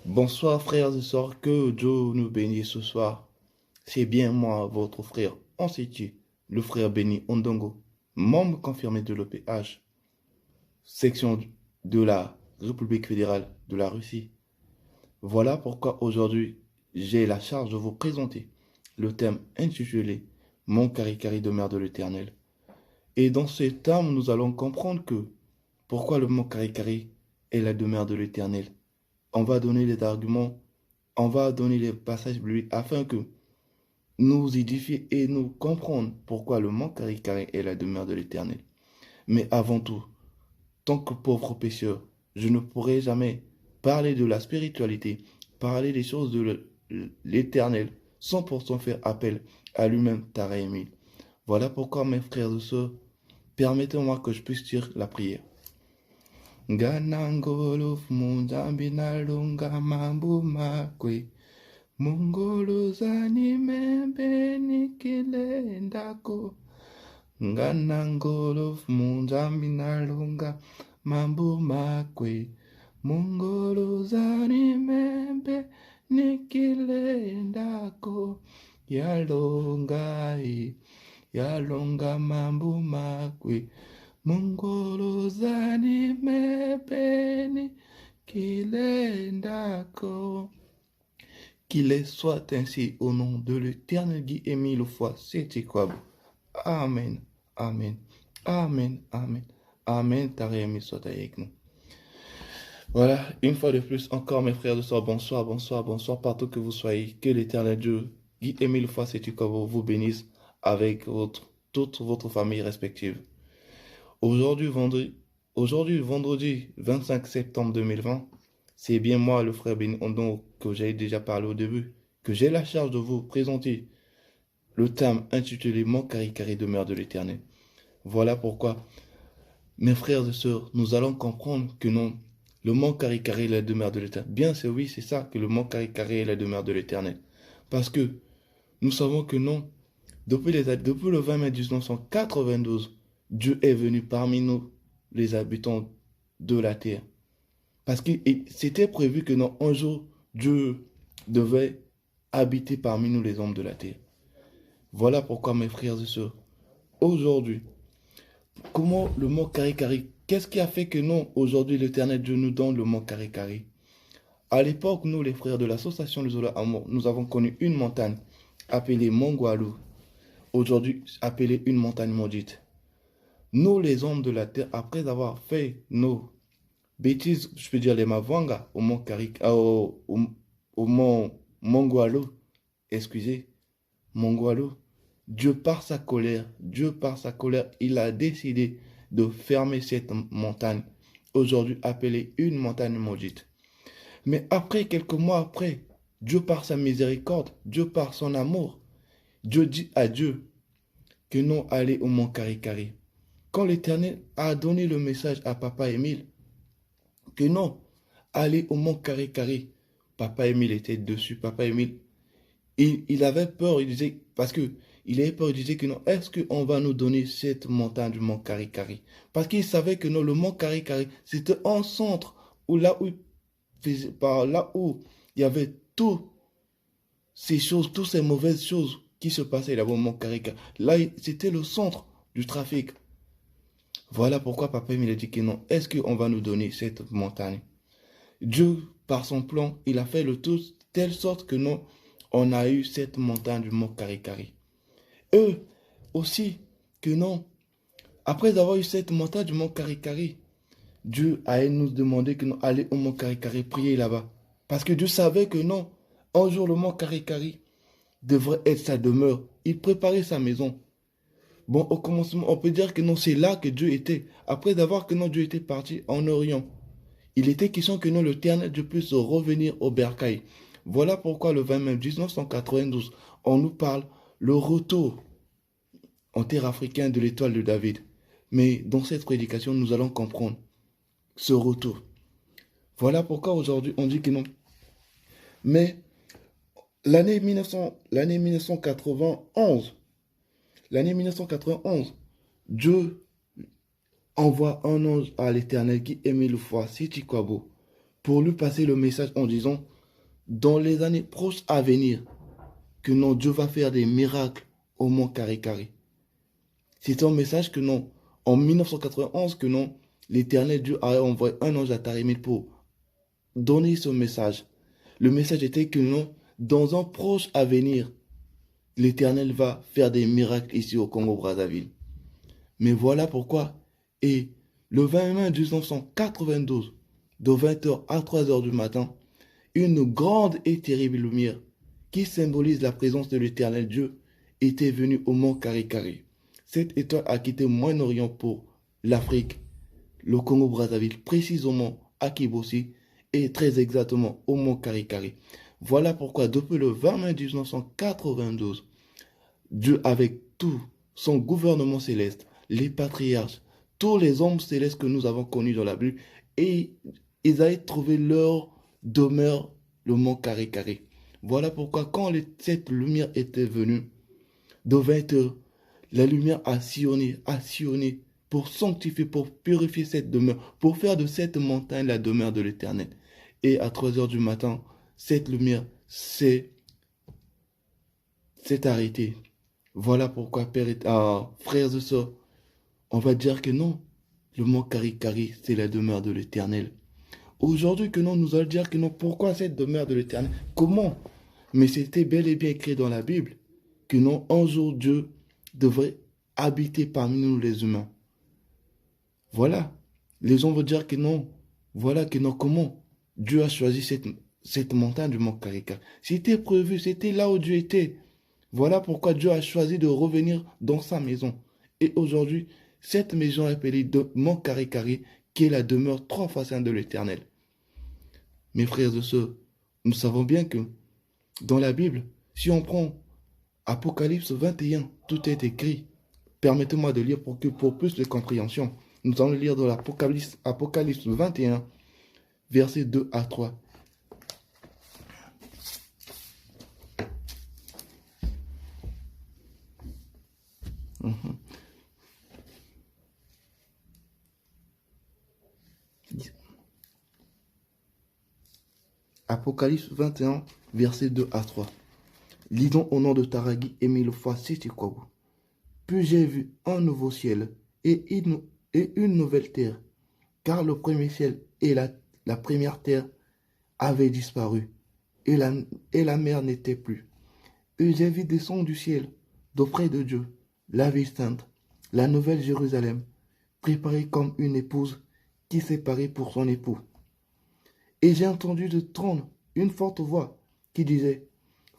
Bonsoir frères et sœurs, que Dieu nous bénisse ce soir. C'est bien moi, votre frère Onsiti, le frère béni Ondongo, membre confirmé de l'OPH, section de la République fédérale de la Russie. Voilà pourquoi aujourd'hui j'ai la charge de vous présenter le thème intitulé Mon Caricari de mer de l'Éternel. Et dans ce thème, nous allons comprendre que pourquoi le mont Caricari est la demeure de l'Éternel. On va donner les arguments, on va donner les passages bibliques afin que nous édifier et nous comprendre pourquoi le mont Caricari est la demeure de l'Éternel. Mais avant tout, tant que pauvre pécheur, je ne pourrai jamais parler de la spiritualité, parler des choses de l'Éternel, sans pourtant faire appel à lui-même, Taraémil. Voilà pourquoi, mes frères et sœurs, permettez-moi que je puisse dire la prière. Ganangolo muzambina lunga mambu makwe. Mungolo zani membe nikile ndako. Ganangolo muzambina lunga mambu makwe. Mungolo zani membe nikile ndako. Yalonga mambu makwe. Mungolo zani mebeni kilendako. Qu'il soit ainsi au nom de l'Éternel Guy Émile fois c'est quoi. Amen, amen, amen, amen, amen. Tarémi soit avec nous. Voilà, une fois de plus, encore mes frères de sœurs, bonsoir, bonsoir, bonsoir, partout que vous soyez. Que l'Éternel Dieu, Guy Émile fois c'est quoi vous bénisse avec toute votre famille respective. Aujourd'hui, vendredi 25 septembre 2020, c'est bien moi, le frère Ben Ondon, que j'ai déjà parlé au début, que j'ai la charge de vous présenter le thème intitulé Mon Caricari demeure de l'Éternel. Voilà pourquoi, mes frères et sœurs, nous allons comprendre que non, le Mont Caricari est la demeure de l'Éternel. Bien, c'est oui, c'est ça, que le Mont Caricari est la demeure de l'Éternel. Parce que nous savons que non, depuis le 20 mai 1992, Dieu est venu parmi nous, les habitants de la terre. Parce que c'était prévu que non, un jour, Dieu devait habiter parmi nous, les hommes de la terre. Voilà pourquoi, mes frères et sœurs, aujourd'hui, comment le mont Caricari, qu'est-ce qui a fait que non, aujourd'hui, l'Éternel Dieu nous donne le mont Caricari? À l'époque, nous, les frères de l'association Les Zola Amour, nous avons connu une montagne appelée Mont Gualou, aujourd'hui appelée une montagne maudite. Nous, les hommes de la terre, après avoir fait nos bêtises, je peux dire les Mavanga, au mont au mont Mongualo, excusez, Mongualo, Dieu par sa colère, il a décidé de fermer cette montagne, aujourd'hui appelée une montagne maudite. Mais après, quelques mois après, Dieu par sa miséricorde, Dieu par son amour, Dieu dit à Dieu que non, allez au mont Caricari. Quand l'Éternel a donné le message à Papa Émile, que non, allez au mont Caricari. Papa Émile était dessus. Papa Émile, il avait peur, il disait, parce que il avait peur, il disait que non, est-ce qu'on va nous donner cette montagne du mont Caricari? Parce qu'il savait que non, le mont Caricari, c'était un centre où par là où il y avait toutes ces choses, toutes ces mauvaises choses qui se passaient là-bas au mont Caricari. Là, c'était le centre du trafic. Voilà pourquoi Papa il a dit que non. Est-ce qu'on va nous donner cette montagne? Dieu, par son plan, il a fait le tout telle sorte que non, on a eu cette montagne du mont Caricari. Eux aussi, que non. Après avoir eu cette montagne du mont Caricari, Dieu a nous demandé que non, aller au mont Caricari, prier là-bas. Parce que Dieu savait que non, un jour le mont Caricari devrait être sa demeure. Il préparait sa maison. Bon, au commencement, on peut dire que non, c'est là que Dieu était. Après d'avoir que non, Dieu était parti en Orient. Il était question que non, l'Éternel Dieu puisse revenir au bercail. Voilà pourquoi le 20 mai 1992, on nous parle le retour en terre africaine de l'étoile de David. Mais dans cette prédication, nous allons comprendre ce retour. Voilà pourquoi aujourd'hui, on dit que non. Mais l'année 1991, Dieu envoie un ange à l'Éternel qui aimait le foi, Sitikwabo, pour lui passer le message en disant dans les années proches à venir, que non, Dieu va faire des miracles au mont Carré. C'est un message que non, en 1991, que non, l'Éternel Dieu a envoyé un ange à Tarimid pour donner ce message. Le message était que non, dans un proche avenir, l'Éternel va faire des miracles ici au Congo-Brazzaville. Mais voilà pourquoi. Et le 20 mai 1992, de 20h à 3h du matin, une grande et terrible lumière qui symbolise la présence de l'Éternel Dieu était venue au mont Carré. Cette étoile a quitté Moyen-Orient pour l'Afrique, le Congo-Brazzaville, précisément à Kibossi et très exactement au mont Carré. Voilà pourquoi depuis le 20 mai 1992, Dieu avec tout son gouvernement céleste, les patriarches, tous les hommes célestes que nous avons connus dans la Bible, et ils avaient trouvé leur demeure, le mont Carré. Voilà pourquoi quand cette lumière était venue, de 20 heures, la lumière a sillonné pour sanctifier, pour purifier cette demeure, pour faire de cette montagne la demeure de l'Éternel. Et à 3 heures du matin, cette lumière s'est arrêtée. Voilà pourquoi, frères et sœurs, on va dire que non, le mont Carré, c'est la demeure de l'Éternel. Aujourd'hui que non, nous allons dire que non, pourquoi cette demeure de l'Éternel? Comment? Mais c'était bel et bien écrit dans la Bible que non, un jour Dieu devrait habiter parmi nous les humains. Voilà. Les gens vont dire que non. Voilà que non, comment Dieu a choisi cette montagne du mont Carré. C'était prévu, c'était là où Dieu était. Voilà pourquoi Dieu a choisi de revenir dans sa maison. Et aujourd'hui, cette maison est appelée de mont Carré, qui est la demeure 3 fois sainte de l'Éternel. Mes frères et sœurs, nous savons bien que dans la Bible, si on prend Apocalypse 21, tout est écrit. Permettez-moi de lire pour plus de compréhension. Nous allons lire dans l'Apocalypse 21, versets 2 à 3. Apocalypse 21, versets 2 à 3. Lisons au nom de Taragui et Milofwa Sitikwabu. Puis j'ai vu un nouveau ciel et une nouvelle terre, car le premier ciel et la première terre avaient disparu, et la mer n'était plus. Et j'ai vu descendre du ciel, d'auprès de Dieu, la ville sainte, la nouvelle Jérusalem, préparée comme une épouse qui s'est parée pour son époux. Et j'ai entendu de trône une forte voix qui disait,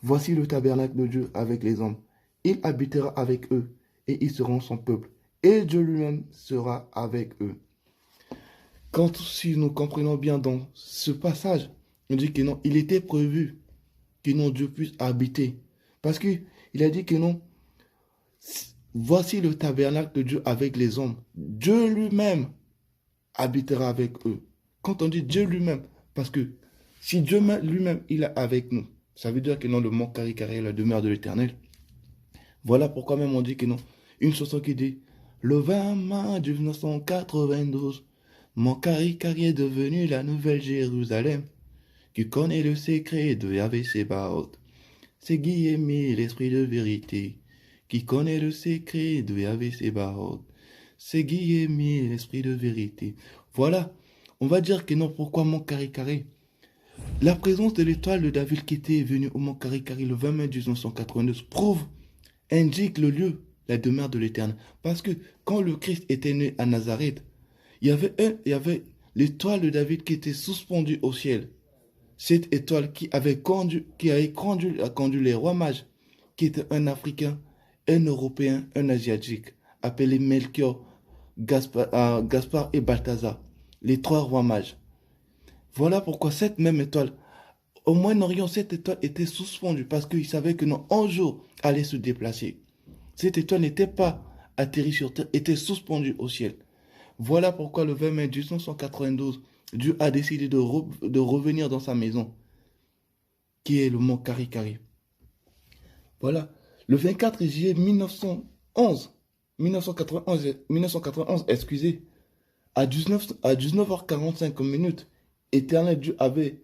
voici le tabernacle de Dieu avec les hommes. Il habitera avec eux, et ils seront son peuple. Et Dieu lui-même sera avec eux. Si nous comprenons bien dans ce passage, on dit que non, il était prévu que non, Dieu puisse habiter. Parce qu'il a dit que non, voici le tabernacle de Dieu avec les hommes. Dieu lui-même habitera avec eux. Quand on dit Dieu lui-même, parce que si Dieu lui-même, il est avec nous, ça veut dire que non, le mont Carré est la demeure de l'Éternel. Voilà pourquoi même on dit que non. Une chanson qui dit, le 20 mai 1992, mon Carré est devenu la nouvelle Jérusalem, qui connaît le secret de Yahvé Sébaoth. C'est Guillaume, l'esprit de vérité, qui connaît le secret de Yahvé Sébaoth. C'est Guillaume, l'esprit de vérité. Voilà, on va dire que non, pourquoi mont Carré? La présence de l'étoile de David qui était venue au mont Carré le 20 mai 1992 indique le lieu, la demeure de l'Éternel. Parce que quand le Christ était né à Nazareth, il y avait l'étoile de David qui était suspendue au ciel. Cette étoile qui avait conduit les rois mages, qui étaient un Africain, un Européen, un Asiatique, appelés Melchior, Gaspard et Balthazar, les 3 rois mages. Voilà pourquoi cette même étoile, au Moyen-Orient, cette étoile était suspendue parce qu'ils savaient que non, un jour allait se déplacer. Cette étoile n'était pas atterrie sur terre, était suspendue au ciel. Voilà pourquoi le 20 mai 1992, Dieu a décidé de revenir dans sa maison, qui est le mont Carré. Voilà. Le 24 juillet 1991, excusez, à 19h45 minutes, Éternel Dieu avait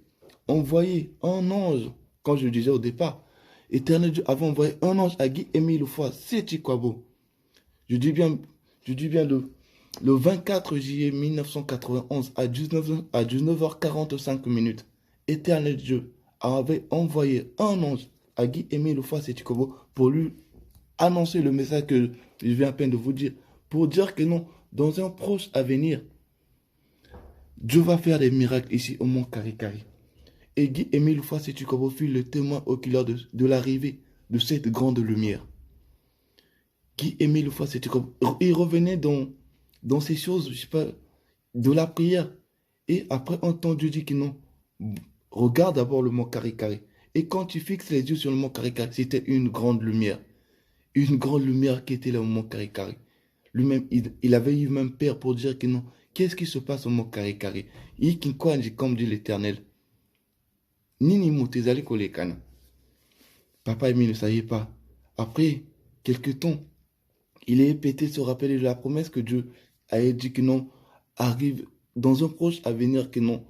envoyé un ange, comme je le disais au départ. Éternel Dieu avait envoyé un ange à Guy-Émile Foy, c'est quoi beau. Je dis bien, je dis bien le 24 juillet 1991 à 19h45 minutes, Éternel Dieu avait envoyé un ange à Guy-Émile Foy Setikobo pour lui annoncer le message que je viens à peine de vous dire, pour dire que non, dans un proche avenir, Dieu va faire des miracles ici au mont Karikari. Et Guy-Émile Foy Setikobo fut le témoin oculaire de l'arrivée de cette grande lumière. Guy-Émile Foy Setikobo, il revenait dans ces choses, je sais pas, de la prière. Et après, entend Dieu dire que non, regarde d'abord le mont Karikari. Et quand tu fixes les yeux sur le mont Karikari, c'était une grande lumière. Une grande lumière qui était là au mont Karikari. Lui-même, il avait eu même peur pour dire que non, qu'est-ce qui se passe au mont Karikari? Comme dit l'Éternel. Nini Moutezali Kolekana. Papa Émile ne savait pas. Après quelques temps, il est pété se rappeler de la promesse que Dieu avait dit que non, arrive dans un proche avenir que non,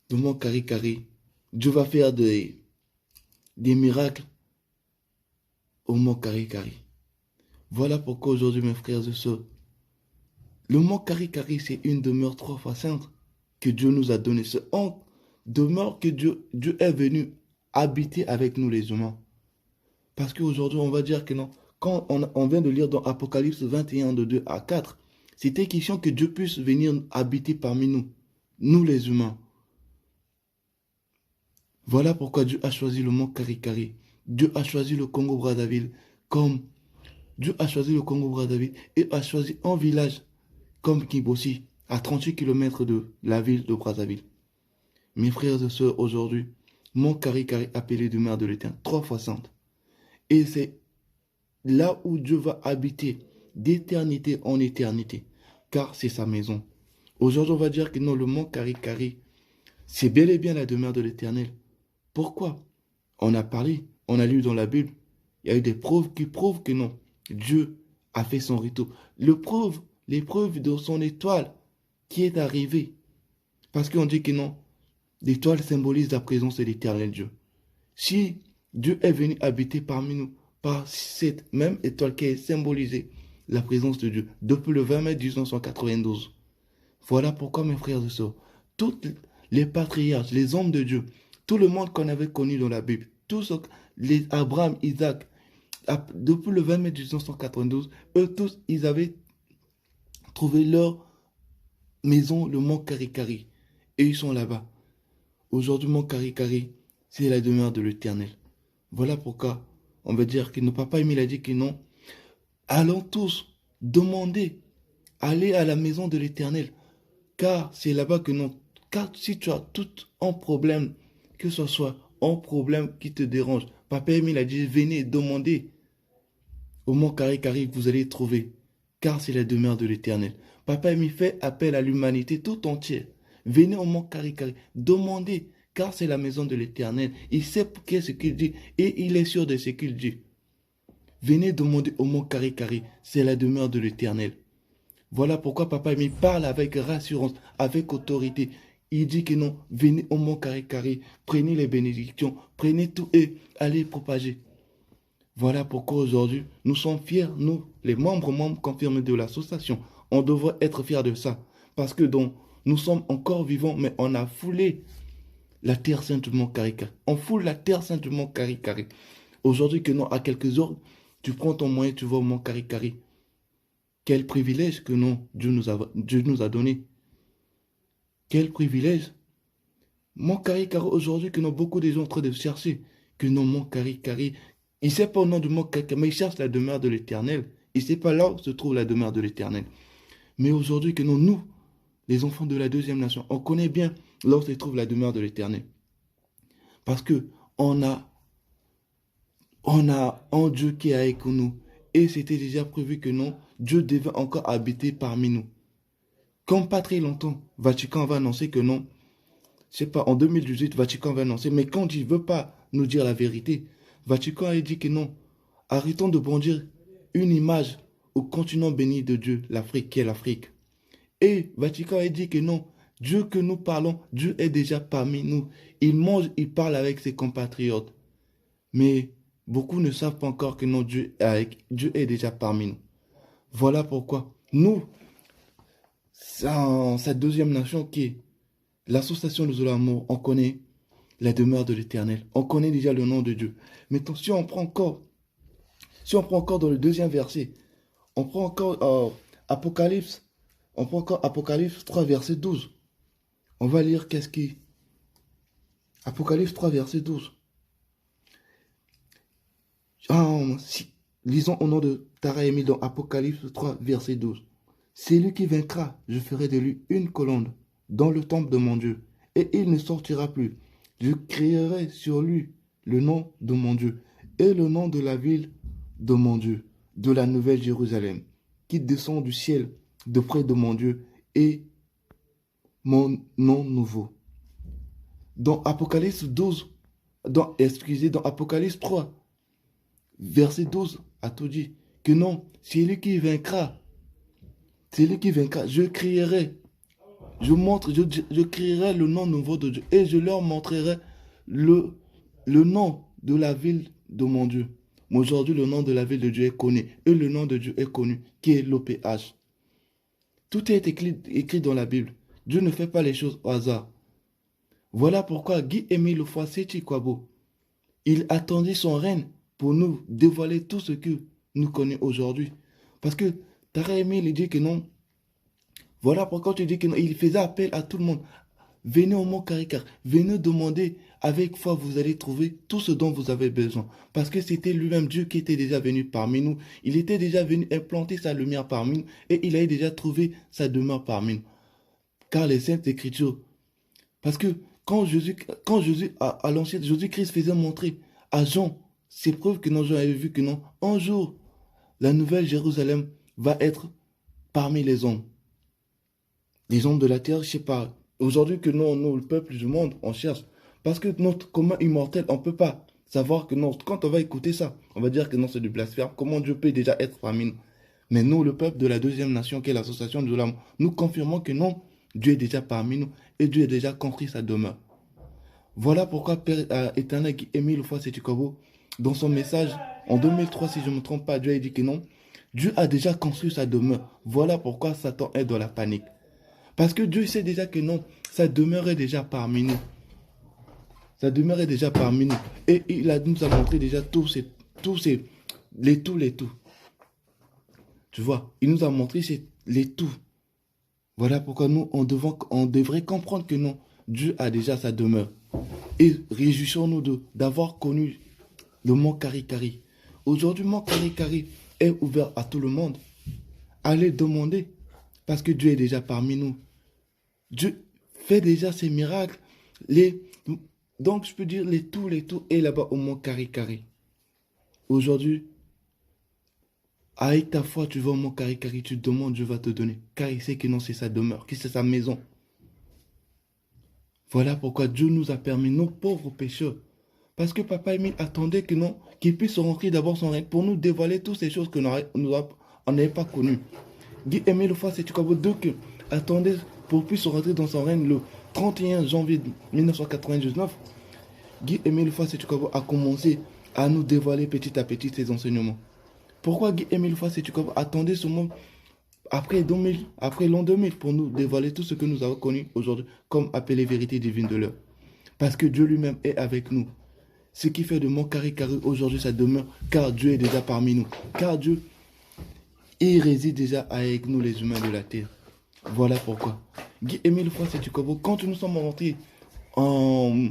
de mon Karikari, Dieu va faire des miracles au mont Karikari. Voilà pourquoi aujourd'hui, mes frères et sœurs, le mont Karikari, c'est une demeure 3 fois sainte que Dieu nous a donnée. C'est une demeure que Dieu est venu habiter avec nous les humains. Parce qu'aujourd'hui, on va dire que non. Quand on vient de lire dans Apocalypse 21, de 2 à 4, c'était question que Dieu puisse venir habiter parmi nous, nous les humains. Voilà pourquoi Dieu a choisi le mont Karikari. Dieu a choisi le Congo-Brazzaville comme Dieu a choisi le Congo-Brazzaville et a choisi un village comme Kibossi, à 38 km de la ville de Brazzaville. Mes frères et sœurs, aujourd'hui, mont Karikari appelé demeure de l'Éternel, 3 fois sainte. Et c'est là où Dieu va habiter d'éternité en éternité, car c'est sa maison. Aujourd'hui, on va dire que non, le mont Karikari, c'est bel et bien la demeure de l'Éternel. Pourquoi? On a parlé, on a lu dans la Bible, il y a eu des preuves qui prouvent que non, Dieu a fait son retour. Les preuves de son étoile qui est arrivée. Parce qu'on dit que non, l'étoile symbolise la présence de l'Éternel Dieu. Si Dieu est venu habiter parmi nous par cette même étoile qui est symbolisée la présence de Dieu depuis le 20 mai 1992. Voilà pourquoi, mes frères et sœurs, tous les patriarches, les hommes de Dieu, tout le monde qu'on avait connu dans la Bible, tous les Abraham, Isaac, depuis le 20 mai 1992, eux tous, ils avaient trouvé leur maison, le mont Karikari, et ils sont là-bas. Aujourd'hui, mont Karikari, c'est la demeure de l'Éternel. Voilà pourquoi on va dire que nos papas Émile a dit que non. Allons tous demander, aller à la maison de l'Éternel, car c'est là-bas que non. Car si tu as tout un problème, que ce soit un problème qui te dérange, papa Émile a dit venez demander au mont Karikari, vous allez trouver, car c'est la demeure de l'Éternel. Papa Émile fait appel à l'humanité tout entière. Venez au mont Karikari, demandez, car c'est la maison de l'Éternel. Il sait ce qu'il dit et il est sûr de ce qu'il dit. Venez demander au mont Karikari, c'est la demeure de l'Éternel. Voilà pourquoi Papa Émile parle avec rassurance, avec autorité. Il dit que non, venez au mont Karikari, prenez les bénédictions, prenez tout et allez propager. Voilà pourquoi aujourd'hui, nous sommes fiers, nous, les membres confirmés de l'association. On devrait être fiers de ça. Parce que donc, nous sommes encore vivants, mais on a foulé la terre sainte du mont Karikari. On foule la terre sainte du mont Karikari. Aujourd'hui, que non, à quelques heures, tu prends ton moyen, tu vas au mont Karikari. Quel privilège que non, Dieu nous a donné. Quel privilège. Mont Karikari, aujourd'hui, que non, beaucoup de gens sont en train de chercher. Que non, mont Karikari. Il ne sait pas au nom du mont Karikari, mais il cherche la demeure de l'Éternel. Il ne sait pas là où se trouve la demeure de l'Éternel. Mais aujourd'hui, que non, nous, les enfants de la deuxième nation, on connaît bien là où se trouve la demeure de l'Éternel. Parce que on a un Dieu qui est avec nous. Et c'était déjà prévu que non, Dieu devait encore habiter parmi nous. Comme pas très longtemps, Vatican va annoncer que non. Je sais pas, en 2018, Vatican va annoncer. Mais quand il ne veut pas nous dire la vérité, Vatican a dit que non. Arrêtons de brandir une image au continent béni de Dieu, l'Afrique, qui est l'Afrique. Et Vatican a dit que non, Dieu que nous parlons, Dieu est déjà parmi nous. Il mange, il parle avec ses compatriotes. Mais beaucoup ne savent pas encore que non, Dieu est déjà parmi nous. Voilà pourquoi nous, cette deuxième nation qui est l'association de l'amour, on connaît la demeure de l'Éternel. On connaît déjà le nom de Dieu. Maintenant, si on prend encore dans le deuxième verset, on prend encore Apocalypse, on prend encore Apocalypse 3, verset 12. On va lire qu'est-ce qui... Apocalypse 3, verset 12. Lisons au nom de Tara Émile dans Apocalypse 3, verset 12. C'est lui qui vaincra, je ferai de lui une colonne dans le temple de mon Dieu, et il ne sortira plus. Je créerai sur lui le nom de mon Dieu, et le nom de la ville de mon Dieu, de la nouvelle Jérusalem, qui descend du ciel de près de mon Dieu, et mon nom nouveau. Dans Apocalypse 12, dans Apocalypse 3, verset 12, a tout dit que non, c'est lui qui vaincra. C'est lui qui vaincra. Je crierai. Je crierai le nom nouveau de Dieu et je leur montrerai le nom de la ville de mon Dieu. Mais aujourd'hui, le nom de la ville de Dieu est connu et le nom de Dieu est connu, qui est l'OPH. Tout est écrit dans la Bible. Dieu ne fait pas les choses au hasard. Voilà pourquoi Guy-Émile Foissetti Kwabo, il attendit son règne pour nous dévoiler tout ce que nous connaissons aujourd'hui. Parce que Tara Émile, il dit que non. Voilà pourquoi tu dis que non. Il faisait appel à tout le monde. Venez au Mont Caricar. Venez demander. Avec foi, vous allez trouver tout ce dont vous avez besoin. Parce que c'était lui-même Dieu qui était déjà venu parmi nous. Il était déjà venu implanter sa lumière parmi nous. Et il avait déjà trouvé sa demeure parmi nous. Car les Saintes Écritures. Parce que quand Jésus à l'ancien, Jésus-Christ faisait montrer à Jean ces preuves que non, Jean avait vu que non. Un jour, la nouvelle Jérusalem va être parmi les hommes. Les hommes de la terre, je sais pas. Aujourd'hui que nous, le peuple du monde, on cherche. Parce que notre commun immortel, on ne peut pas savoir que non. Quand on va écouter ça, on va dire que non, c'est du blasphème. Comment Dieu peut déjà être parmi nous? Mais nous, le peuple de la deuxième nation, qui est l'association de l'âme, nous confirmons que non, Dieu est déjà parmi nous et Dieu a déjà construit sa demeure. Voilà pourquoi Père éternel Guy-Émile Foissetti Kwabo, dans son message en 2003, si je ne me trompe pas, Dieu a dit que non, Dieu a déjà construit sa demeure. Voilà pourquoi Satan est dans la panique. Parce que Dieu sait déjà que non, sa demeure est déjà parmi nous. Sa demeure est déjà parmi nous. Et nous a montré déjà les tout. Tu vois, il nous a montré les tout. Voilà pourquoi nous, on devrait comprendre que non, Dieu a déjà sa demeure. Et réjouissons-nous d'avoir connu le Mont Cari-Cari. Aujourd'hui, le Mont Cari-Cari est ouvert à tout le monde. Allez demander, parce que Dieu est déjà parmi nous. Dieu fait déjà ses miracles. Donc, je peux dire les tout est là-bas au Mont Cari-Cari. Aujourd'hui, avec ta foi, tu vas au Mont Cari-Cari, tu demandes, Dieu va te donner. Car il sait que non, c'est sa demeure, que c'est sa maison. Voilà pourquoi Dieu nous a permis, nos pauvres pécheurs. Parce que Papa Émile attendait que non, qu'il puisse rentrer d'abord son règne pour nous dévoiler toutes ces choses que on n'avait pas connues. Guy-Émile Foissetti Kwabo que attendait pour puisse rentrer dans son règne le 31 janvier 1999. Guy-Émile Foissetti Kwabo a commencé à nous dévoiler petit à petit ses enseignements. Pourquoi Guy-Émile Foissetti Kwabo attendait ce moment après l'an 2000 pour nous dévoiler tout ce que nous avons connu aujourd'hui comme appelé vérité divine de l'heure. Parce que Dieu lui-même est avec nous. Ce qui fait de Mont Cari-Cari aujourd'hui sa demeure, car Dieu est déjà parmi nous. Car Dieu, il réside déjà avec nous les humains de la terre. Voilà pourquoi. Guy-Émile Foissetti Kwabo, quand nous sommes rentrés en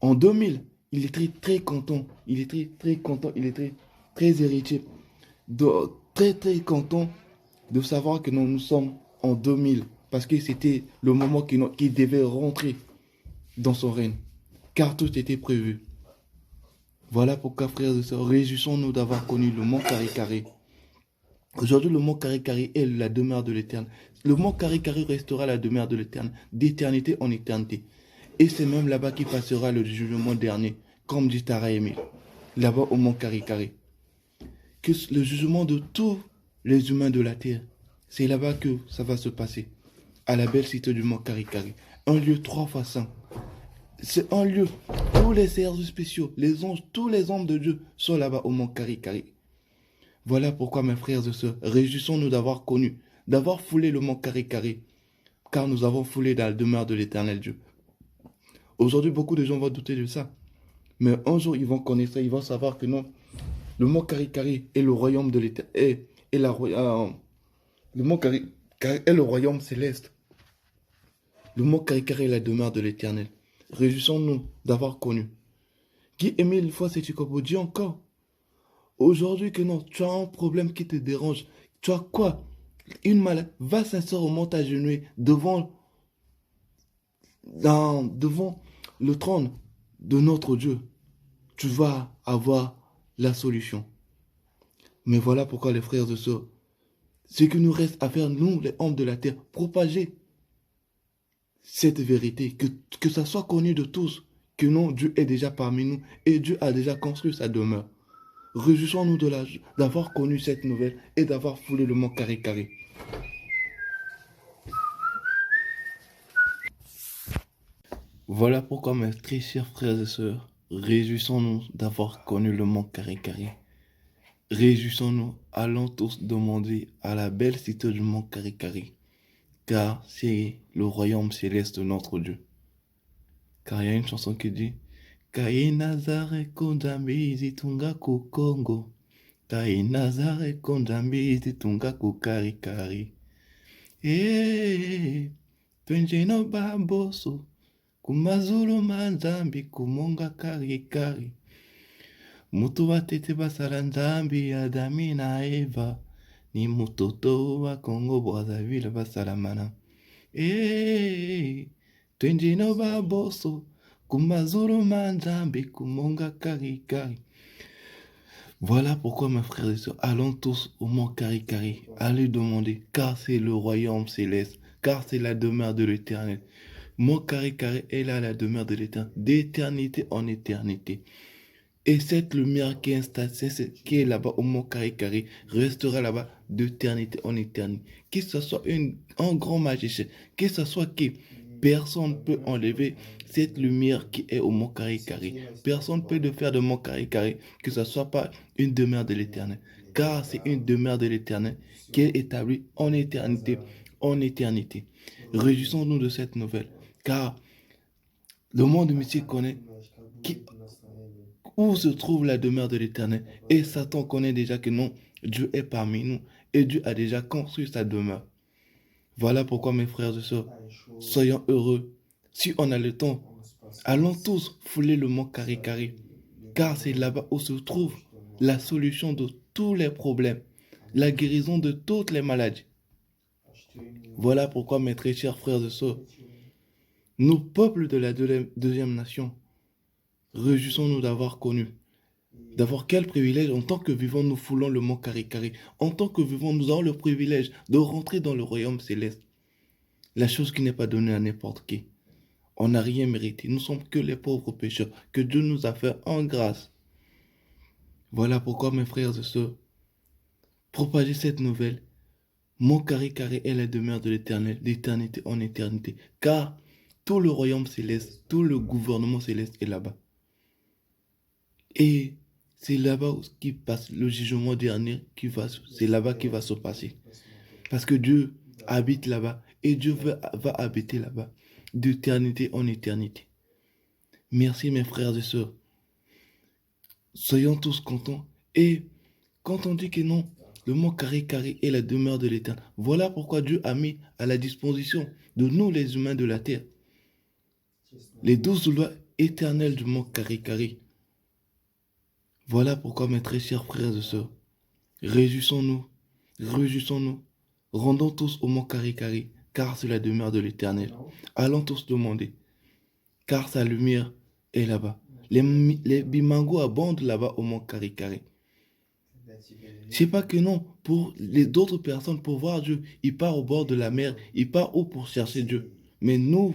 2000, il était très content. Il était très content. Il était très héritier. Très content de savoir que nous sommes en 2000. Parce que c'était le moment qu'il devait rentrer dans son règne. Car tout était prévu. Voilà pourquoi, frères et sœurs, réjouissons-nous d'avoir connu le Mont Cari-Cari. Aujourd'hui, le Mont Cari-Cari est la demeure de l'Éternel. Le Mont Cari-Cari restera la demeure de l'Éternel, d'éternité en éternité. Et c'est même là-bas qu'il passera le jugement dernier, comme dit Tara Émile, là-bas au Mont Cari-Cari. Que le jugement de tous les humains de la terre, c'est là-bas que ça va se passer. à la belle cité du Mont Karikari. Un lieu 3 fois saint. C'est un lieu. Tous les services spéciaux, les anges, tous les hommes de Dieu sont là-bas au Mont Karikari. Voilà pourquoi, mes frères et sœurs, réjouissons-nous d'avoir connu, d'avoir foulé le Mont Karikari, car nous avons foulé dans la demeure de l'Éternel Dieu. Aujourd'hui, beaucoup de gens vont douter de ça. Mais un jour, ils vont connaître ça, ils vont savoir que non, le Mont Karikari est le royaume de l'Éternel, le Mont Karikari est le royaume céleste. Le Mont Karikari est la demeure de l'Éternel. Réjouissons-nous d'avoir connu. Guy-Émile Fossé-Chikobo dit encore, aujourd'hui que non, tu as un problème qui te dérange. Tu as quoi? Une maladie. Va sincèrement t'agenouiller devant le trône de notre Dieu. Tu vas avoir la solution. Mais voilà pourquoi, les frères et sœurs, ce qui nous reste à faire, nous, les hommes de la terre, propager cette vérité, que ça soit connu de tous, que non, Dieu est déjà parmi nous et Dieu a déjà construit sa demeure. Réjouissons-nous d'avoir connu cette nouvelle et d'avoir foulé le Mont Karikari. Voilà pourquoi, mes très chers frères et sœurs, réjouissons-nous d'avoir connu le Mont Karikari. Réjouissons-nous, allons tous demander à la belle cité du Mont Karikari, car c'est le royaume céleste de notre Dieu. Car il y a une chanson qui dit Kainazare kondambizi tunga ku Congo, Kainazare kondambizi tunga ku Karikari. Twenjeno baboso, kumazulu manzambi kumonga Karikari. Mutu watete basala nzambi Adami na Eva, ni mutoto wa Congo Brazzaville basala mana. Twenjeno baboso, kumazulu manzambi kumonga Karikari. Voilà pourquoi, mes frères et sœurs, allons tous au Mont Karikari, allez demander, car c'est le royaume céleste, car c'est la demeure de l'Éternel. Mont Karikari est là la demeure de l'Éternel, d'éternité en éternité. Et cette lumière qui est là-bas au Mont Karikari restera là-bas d'éternité en éternité. Que ce soit un grand magicien, que ce soit qui, personne ne peut enlever cette lumière qui est au Mont Karikari. Personne ne peut le faire de Mont Karikari que ce ne soit pas une demeure de l'Éternel. Car c'est une demeure de l'Éternel qui est établie en éternité, en éternité. Réjouissons-nous de cette nouvelle, car le monde mystique connaît où se trouve la demeure de l'Éternel. Et Satan connaît déjà que non, Dieu est parmi nous et Dieu a déjà construit sa demeure. Voilà pourquoi, mes frères et sœurs, soyons heureux. Si on a le temps, allons tous fouler le Mont Karikari, car c'est là-bas où se trouve la solution de tous les problèmes, la guérison de toutes les maladies. Voilà pourquoi, mes très chers frères et sœurs, nous, peuple de la deuxième nation, réjouissons-nous d'avoir connu. D'avoir quel privilège, en tant que vivants, nous foulons le Mont Karikari. En tant que vivants, nous avons le privilège de rentrer dans le royaume céleste. La chose qui n'est pas donnée à n'importe qui. On n'a rien mérité. Nous ne sommes que les pauvres pécheurs que Dieu nous a fait en grâce. Voilà pourquoi, mes frères et sœurs, propagez cette nouvelle. Mont Karikari est la demeure de l'Éternel, d'éternité en éternité. Car tout le royaume céleste, tout le gouvernement céleste est là-bas. Et c'est là-bas qui passe le jugement dernier, c'est là-bas qui va se passer. Parce que Dieu habite là-bas et Dieu va habiter là-bas d'éternité en éternité. Merci, mes frères et sœurs. Soyons tous contents. Et quand on dit que non, le Mont Karikari est la demeure de l'Éternel, voilà pourquoi Dieu a mis à la disposition de nous, les humains de la terre, les 12 lois éternelles du Mont Karikari. Voilà pourquoi, mes très chers frères et sœurs, réjouissons-nous, rendons tous au Mont Karikari, car c'est la demeure de l'Éternel. Allons tous demander, car sa lumière est là-bas. Les bimangos abondent là-bas au Mont Karikari. C'est pas que non, pour les d'autres personnes, pour voir Dieu, ils partent au bord de la mer, ils partent où pour chercher Dieu. Mais nous,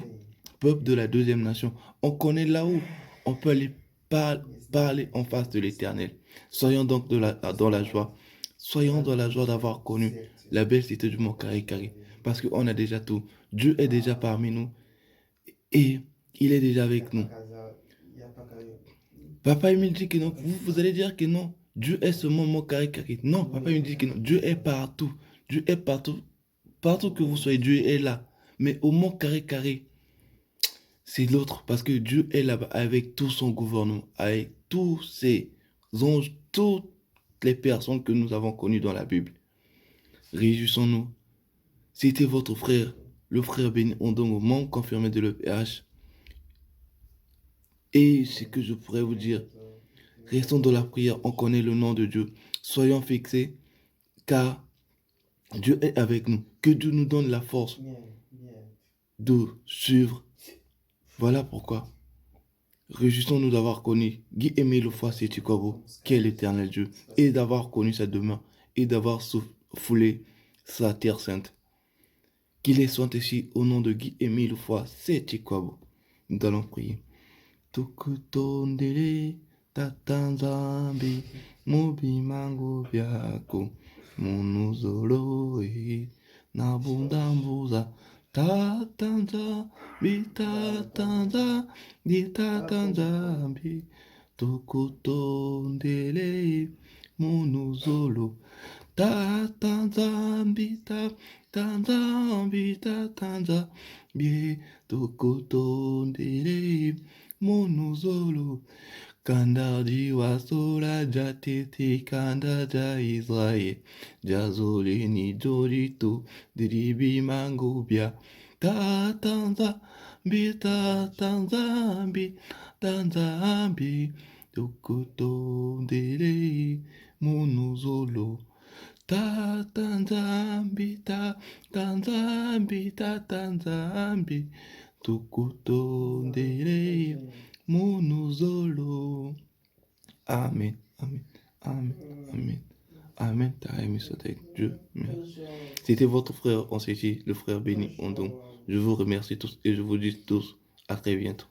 peuple de la deuxième nation, on connaît là où on peut aller parler en face de l'Éternel. Soyons donc dans la joie. Soyons dans la joie d'avoir connu la belle cité du Mont Karikari. parce qu'on a déjà tout. Dieu est déjà parmi nous et il est déjà avec nous. Papa, il me dit que non. Vous allez dire que non. Dieu est seulement mon carré carré. Non, papa, il me dit que non. Dieu est partout. Dieu est partout. Partout que vous soyez, Dieu est là. Mais au mont carré carré, c'est l'autre. Parce que Dieu est là-bas avec tout son gouvernement, avec tous ses anges, toutes les personnes que nous avons connues dans la Bible. Réjouissons-nous. C'était votre frère, le frère Béni Ondongo, membre confirmé de l'EPH. Et ce que je pourrais vous dire, restons dans la prière, on connaît le nom de Dieu. Soyons fixés, car Dieu est avec nous. Que Dieu nous donne la force de suivre. Voilà pourquoi. Réjouissons-nous d'avoir connu Guy Émile Foy Sétikobo, qui est l'éternel Dieu, et d'avoir connu sa demeure, et d'avoir foulé sa terre sainte. Qu'il est sanctifié au nom de Guy Émile Foy Sétikobo. Nous allons prier. Tukutondele tatanzambi mubimango byako munuzolo nabundambuza tatanzambi tukutondele munuzolo tatanzambi tukutondele monuzolo kandadi wasola jatete kanda ja Israel jazole ni jorito diribi mangobia tatanzambi tukutondele monuzolo tatanzambi tukutondele monuzolo. Amen, amen, amen, amen, amen. Dieu. C'était votre frère, on s'est dit, le frère Béni Ondon. Je vous remercie tous et je vous dis tous à très bientôt.